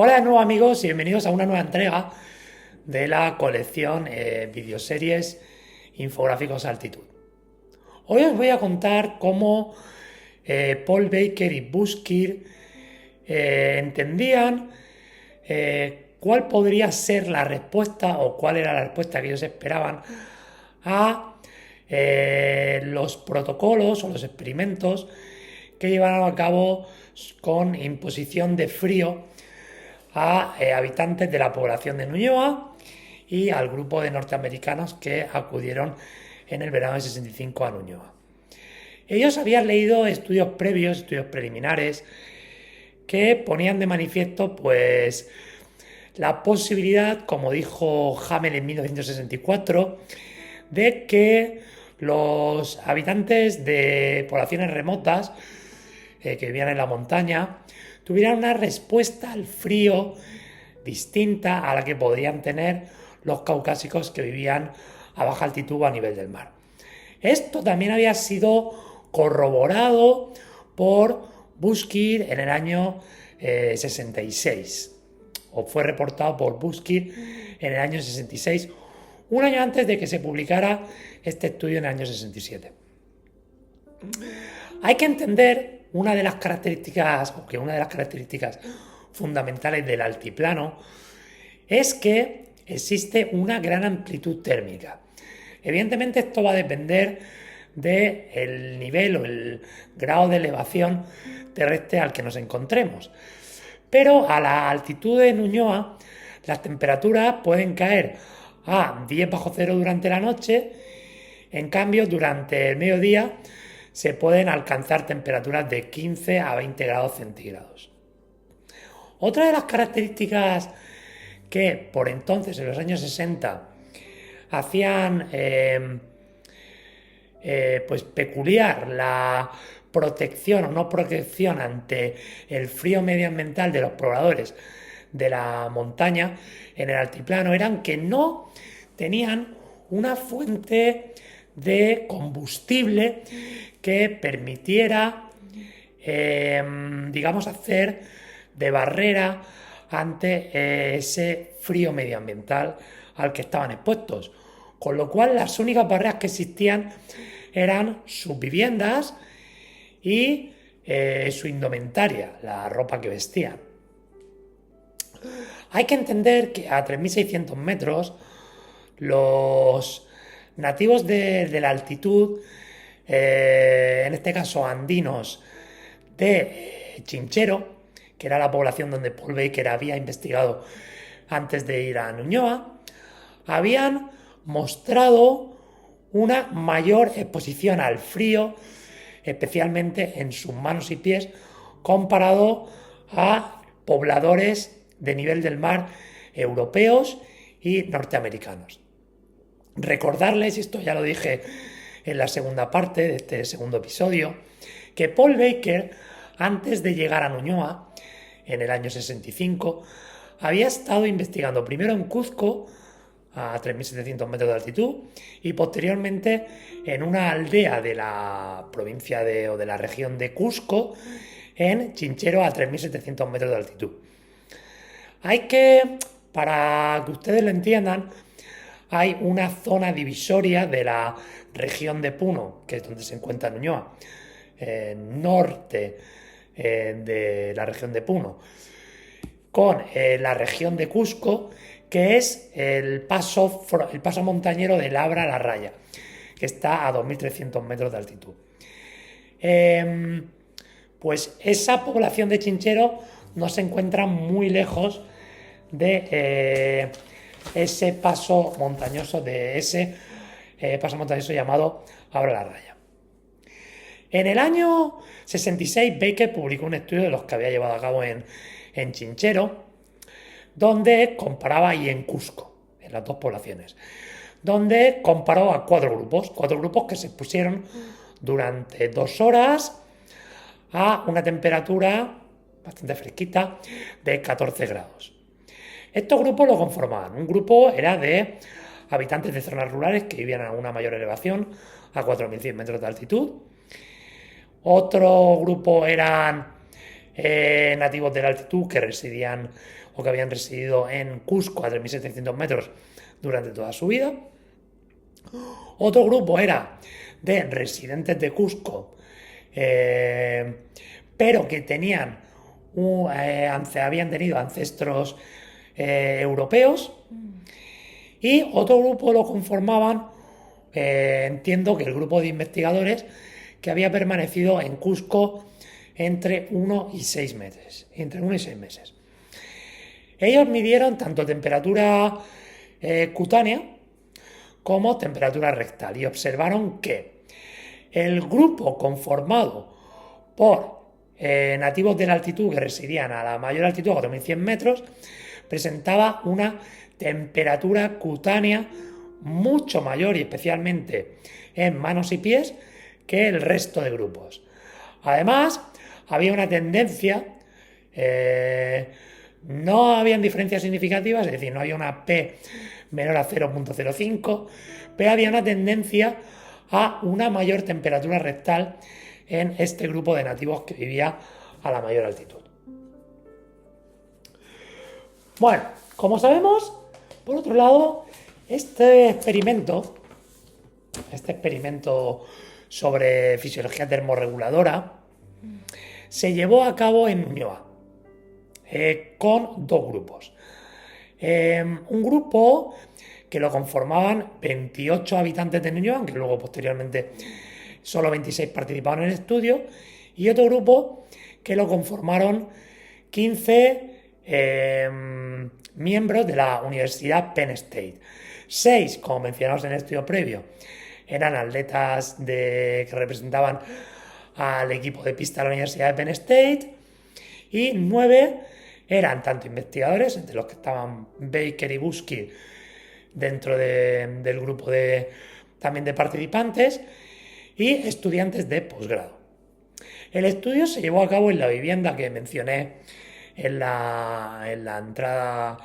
Hola de nuevo amigos y bienvenidos a una nueva entrega de la colección videoseries Infográficos Altitud. Hoy os voy a contar cómo Paul Baker y Buskir entendían cuál podría ser la respuesta o cuál era la respuesta que ellos esperaban a los protocolos o los experimentos que llevaron a cabo con imposición de frío a habitantes de la población de Ñuñoa y al grupo de norteamericanos que acudieron en el verano del 65 a Ñuñoa. Ellos habían leído estudios previos, estudios preliminares, que ponían de manifiesto pues la posibilidad, como dijo Hamel en 1964, de que los habitantes de poblaciones remotas que vivían en la montaña tuvieran una respuesta al frío distinta a la que podrían tener los caucásicos que vivían a baja altitud o a nivel del mar. Esto también había sido corroborado por Buskir en el año 66, o fue reportado por Buskir en el año 66, un año antes de que se publicara este estudio en el año 67. Hay que entender una de las características fundamentales del altiplano es que existe una gran amplitud térmica. Evidentemente esto va a depender del nivel o el grado de elevación terrestre al que nos encontremos. Pero a la altitud de Ñuñoa las temperaturas pueden caer a 10 bajo cero durante la noche. En cambio, durante el mediodía se pueden alcanzar temperaturas de 15 a 20 grados centígrados. Otra de las características que por entonces, en los años 60, hacían pues peculiar la protección o no protección ante el frío medioambiental de los pobladores de la montaña en el altiplano eran que no tenían una fuente de combustible que permitiera, digamos, hacer de barrera ante ese frío medioambiental al que estaban expuestos. Con lo cual las únicas barreras que existían eran sus viviendas y su indumentaria, la ropa que vestían. Hay que entender que a 3.600 metros los nativos de la altitud, en este caso andinos de Chinchero, que era la población donde Paul Baker había investigado antes de ir a Ñuñoa, habían mostrado una mayor exposición al frío, especialmente en sus manos y pies, comparado a pobladores de nivel del mar europeos y norteamericanos. Recordarles, y esto ya lo dije en la segunda parte de este segundo episodio, que Paul Baker, antes de llegar a Ñuñoa, en el año 65, había estado investigando primero en Cuzco, a 3.700 metros de altitud, y posteriormente en una aldea de la provincia o de la región de Cusco, en Chinchero, a 3.700 metros de altitud. Para que ustedes lo entiendan, hay una zona divisoria de la región de Puno, que es donde se encuentra Ñuñoa, norte de la región de Puno, con la región de Cusco, que es el paso montañero de Labra la Raya, que está a 2.300 metros de altitud. Pues esa población de Chinchero no se encuentra muy lejos de ese paso montañoso, llamado Labra la Raya. En el año 66, Baker publicó un estudio de los que había llevado a cabo en Chinchero, donde comparaba, y en Cusco, en las dos poblaciones, donde comparó a cuatro grupos que se pusieron durante 2 horas a una temperatura bastante fresquita de 14 grados. Estos grupos lo conformaban. Un grupo era de habitantes de zonas rurales que vivían a una mayor elevación, a 4.100 metros de altitud. Otro grupo eran nativos de la altitud que residían o que habían residido en Cusco a 3.700 metros durante toda su vida. Otro grupo era de residentes de Cusco, pero que habían tenido ancestros europeos. Y otro grupo lo conformaban, entiendo que el grupo de investigadores que había permanecido en Cusco entre 1 y 6 meses. Ellos midieron tanto temperatura cutánea como temperatura rectal y observaron que el grupo conformado por nativos de la altitud que residían a la mayor altitud, a 4.100 metros, presentaba una temperatura cutánea mucho mayor y especialmente en manos y pies que el resto de grupos. Además, había una tendencia, no habían diferencias significativas, es decir, no había una P menor a 0.05, pero había una tendencia a una mayor temperatura rectal en este grupo de nativos que vivía a la mayor altitud. Bueno, como sabemos, por otro lado, este experimento sobre fisiología termorreguladora se llevó a cabo en Ñuñoa con dos grupos. Un grupo que lo conformaban 28 habitantes de Ñuñoa, aunque luego posteriormente solo 26 participaron en el estudio, y otro grupo que lo conformaron 15 miembros de la Universidad Penn State. 6, como mencionamos en el estudio previo, eran atletas que representaban al equipo de pista de la Universidad de Penn State, y 9 eran tanto investigadores, entre los que estaban Baker y Busky dentro del grupo también de participantes, y estudiantes de posgrado. El estudio se llevó a cabo en la vivienda que mencioné en la entrada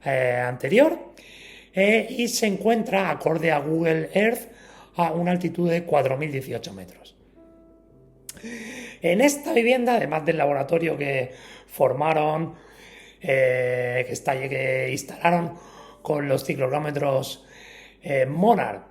anterior, y se encuentra, acorde a Google Earth, a una altitud de 4.018 metros. En esta vivienda, además del laboratorio que formaron, que instalaron con los ciclográmetros Monarch,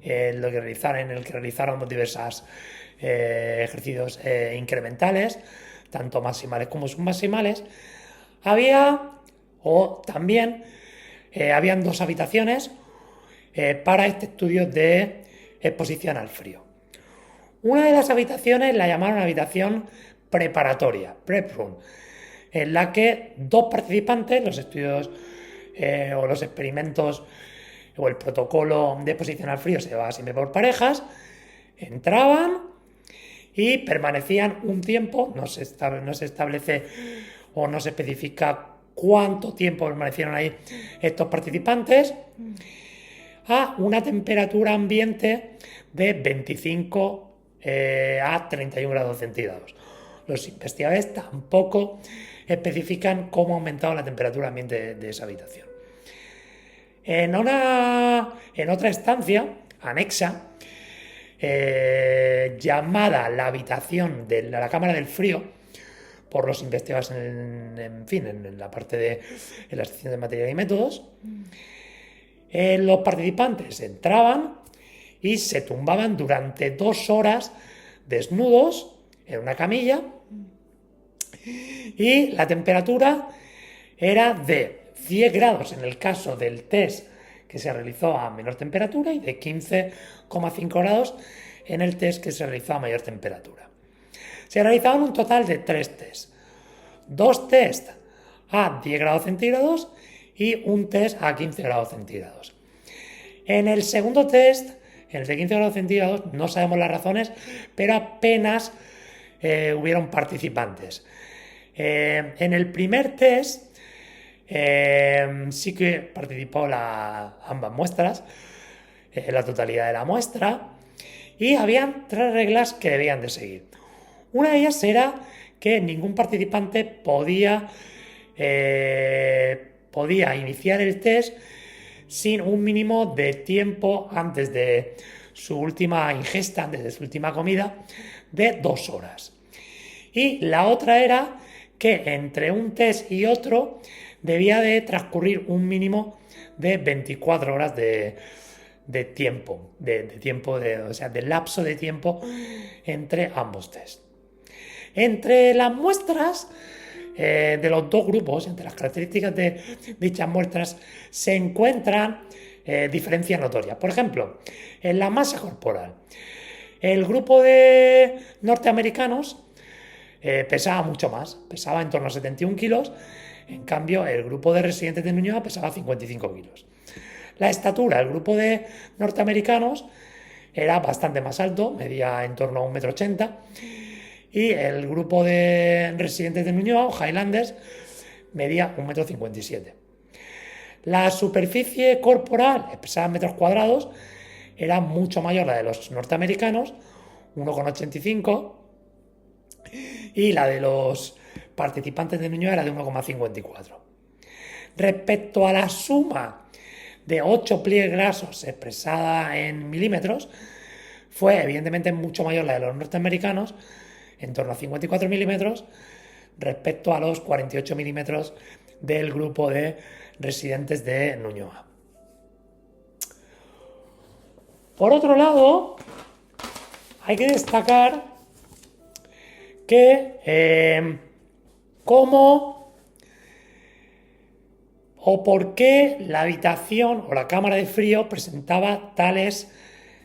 en el que realizaron diversos ejercicios incrementales, tanto maximales como submaximales, habían dos habitaciones para este estudio de exposición al frío. Una de las habitaciones la llamaron habitación preparatoria, prep room, en la que dos participantes, los estudios o los experimentos o el protocolo de exposición al frío se llevaba siempre por parejas, entraban y permanecían un tiempo, no se establece o no se especifica cuánto tiempo permanecieron ahí estos participantes, a una temperatura ambiente de 25 a 31 grados centígrados. Los investigadores tampoco especifican cómo ha aumentado la temperatura ambiente de esa habitación. En otra estancia anexa, llamada la habitación de la cámara del frío por los investigadores en la parte en la sección de material y métodos, los participantes entraban y se tumbaban durante 2 horas desnudos en una camilla, y la temperatura era de 10 grados en el caso del test que se realizó a menor temperatura y de 15,5 grados en el test que se realizó a mayor temperatura. Se realizaban un total de 3 tests. 2 tests a 10 grados centígrados y un test a 15 grados centígrados. En el segundo test, en el de 15 grados centígrados, no sabemos las razones, pero apenas hubieron participantes. En el primer test sí que participó ambas muestras, la totalidad de la muestra, y habían 3 reglas que debían de seguir. Una de ellas era que ningún participante podía iniciar el test sin un mínimo de tiempo antes de su última ingesta, antes de su última comida, de 2 horas. Y la otra era que entre un test y otro debía de transcurrir un mínimo de 24 horas de tiempo, o sea, de lapso de tiempo entre ambos test. Entre las muestras de los dos grupos, entre las características de dichas muestras, se encuentran diferencias notorias. Por ejemplo, en la masa corporal, el grupo de norteamericanos pesaba mucho más, pesaba en torno a 71 kilos, en cambio el grupo de residentes de Ñuñoa pesaba 55 kilos. La estatura, el grupo de norteamericanos era bastante más alto, medía en torno a 1,80 m, y el grupo de residentes de Ñuñoa, o Highlanders, medía 1,57 m. La superficie corporal, expresada en metros cuadrados, era mucho mayor la de los norteamericanos, 1,85, y la de los participantes de Ñuñoa era de 1,54. Respecto a la suma de 8 pliegues grasos expresada en milímetros, fue evidentemente mucho mayor la de los norteamericanos, en torno a 54 milímetros, respecto a los 48 milímetros del grupo de residentes de Ñuñoa. Por otro lado, hay que destacar que cómo o por qué la habitación o la cámara de frío presentaba tales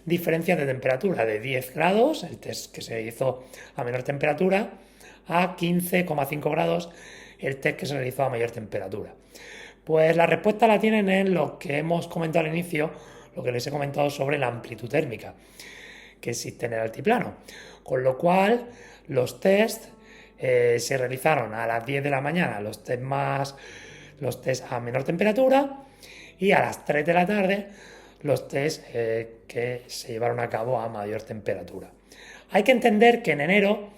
diferencias de temperatura, de 10 grados, el test que se hizo a menor temperatura, a 15,5 grados, el test que se realizó a mayor temperatura. Pues la respuesta la tienen en lo que hemos comentado al inicio, lo que les he comentado sobre la amplitud térmica que existe en el altiplano. Con lo cual, los test se realizaron a las 10 de la mañana, los test a menor temperatura, y a las 3 de la tarde los test que se llevaron a cabo a mayor temperatura. Hay que entender que en enero,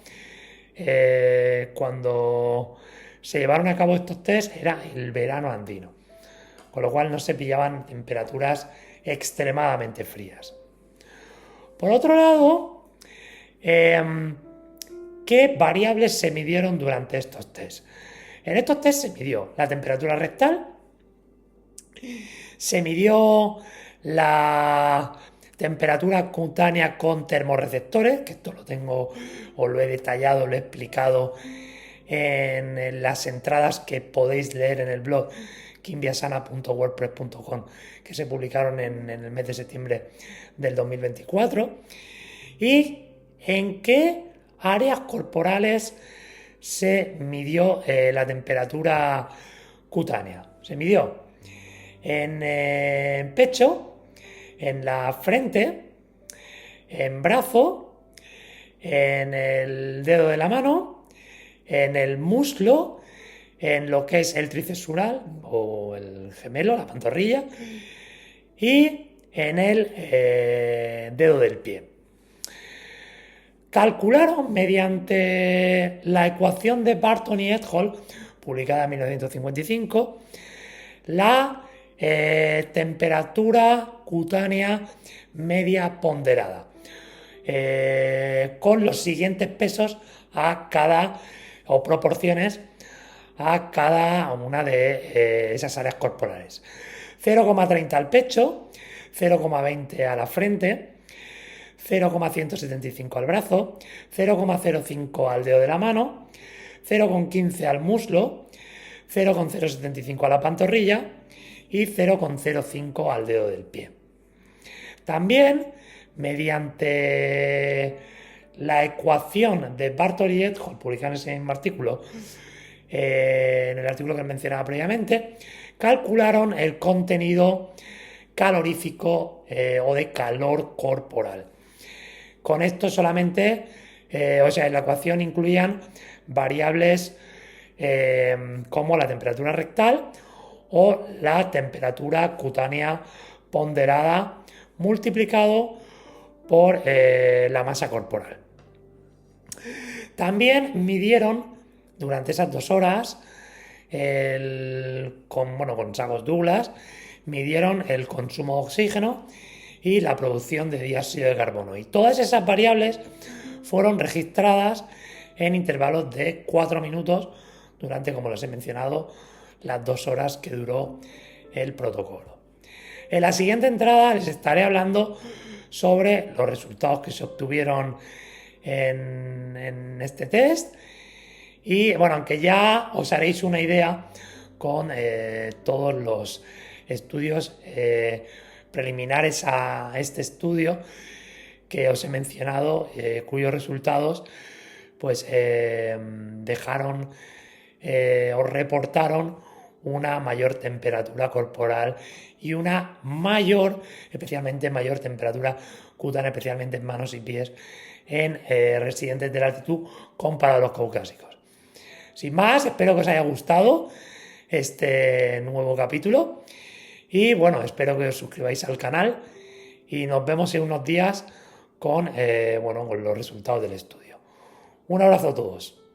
cuando se llevaron a cabo estos test, era el verano andino, con lo cual no se pillaban temperaturas extremadamente frías. Por otro lado, ¿qué variables se midieron durante estos test? En estos test se midió la temperatura rectal, se midió la temperatura cutánea con termorreceptores, que esto os lo he detallado, lo he explicado en las entradas que podéis leer en el blog quindiasana.wordpress.com, que se publicaron en el mes de septiembre del 2024. ¿Y en qué áreas corporales se midió la temperatura cutánea? Se midió en el pecho, en la frente, en brazo, en el dedo de la mano, en el muslo, en lo que es el tríceps o el gemelo, la pantorrilla, y en el dedo del pie. Calcularon mediante la ecuación de Barton y et al., publicada en 1955, la temperatura cutánea media ponderada, con los siguientes pesos o proporciones a cada una de esas áreas corporales: 0,30 al pecho, 0,20 a la frente, 0,175 al brazo, 0,05 al dedo de la mano, 0,15 al muslo, 0,075 a la pantorrilla y 0,05 al dedo del pie. También, mediante la ecuación de Barton y et al., publicada en ese mismo artículo, en el artículo que mencionaba previamente, calcularon el contenido calorífico o de calor corporal. Con esto solamente, en la ecuación incluían variables como la temperatura rectal o la temperatura cutánea ponderada multiplicado por la masa corporal. También midieron durante esas 2 horas, con sacos Douglas, midieron el consumo de oxígeno y la producción de dióxido de carbono. Y todas esas variables fueron registradas en intervalos de 4 minutos durante, como les he mencionado, las 2 horas que duró el protocolo. En la siguiente entrada les estaré hablando sobre los resultados que se obtuvieron en este test. Y bueno, aunque ya os haréis una idea con todos los estudios preliminares a este estudio que os he mencionado, cuyos resultados pues dejaron o reportaron una mayor temperatura corporal y una especialmente mayor temperatura cutánea, especialmente en manos y pies, en residentes de la altitud comparado a los caucásicos. Sin más, espero que os haya gustado este nuevo capítulo y bueno, espero que os suscribáis al canal y nos vemos en unos días con los resultados del estudio. Un abrazo a todos.